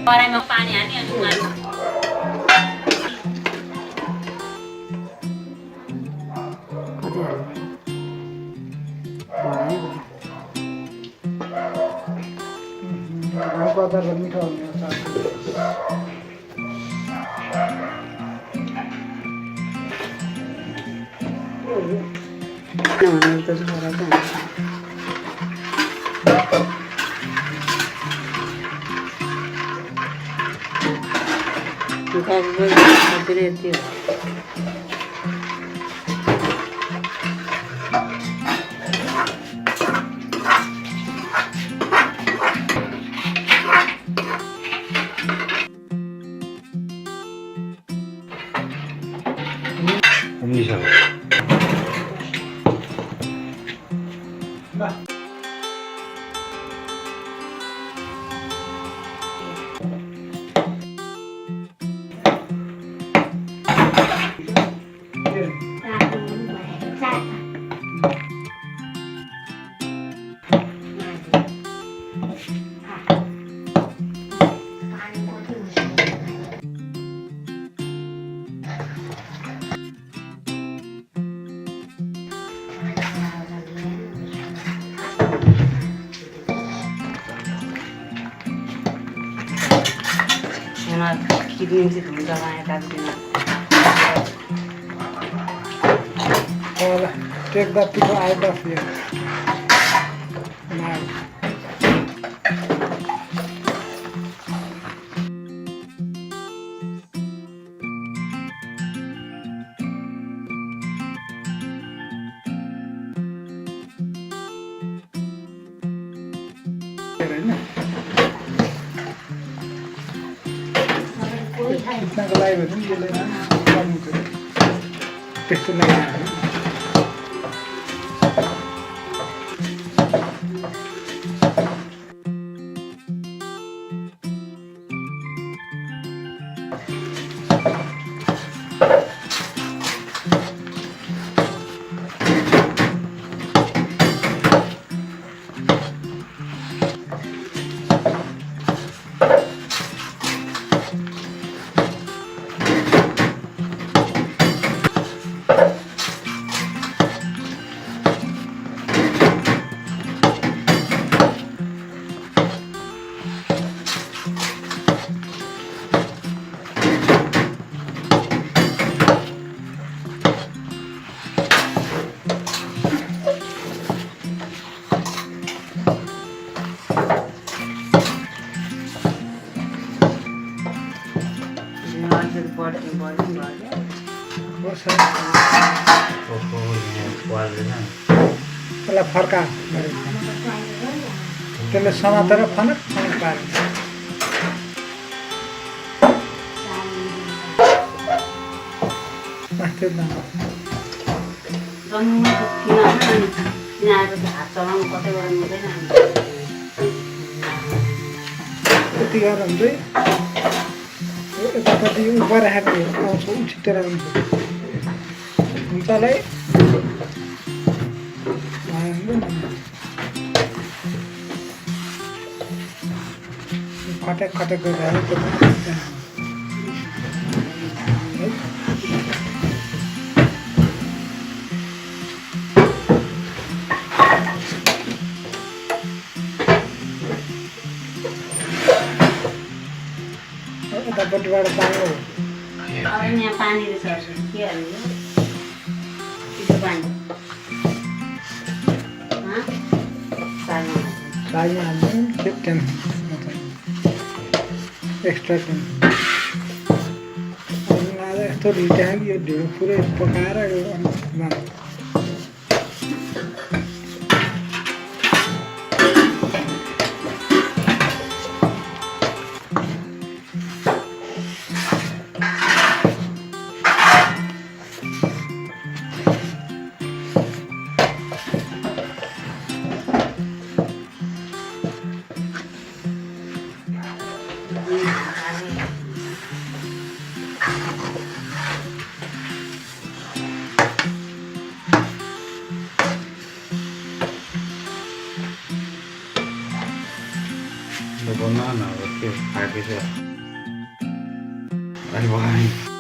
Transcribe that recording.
कराईमा पानी हाल्ने अनि उमाल्नु कति हाल्नु घरको अचार मिठो हुने अचार नभने त छोरा त हुन्छ यति हो किड्नी हुन्छ टेक द पिठो आउट अफ हियर इतनाको लागि भने पनि यसले गर्नु पऱ्यो त्यस्तो लागि त्यसलाई फर्का त्यसले समातेर फनक फनक पार्यो यति गरेर हुँदै यतापट्टि उभा राखेको आउँछ छिट्टेर आउँछ हुन्छ होला है खटेक खटेक गरिरहेको यतापट्टिबाट पानी हो यहाँ पानी रहेछ के हाल्नु चिसो पानी साइमा हाल्नु टेन एक्स्ट्रा टेन आज यस्तो ढिट्यायो कि यो ढिँडो पुरै पकाएर यो banana के खाएको छ अरे भाइ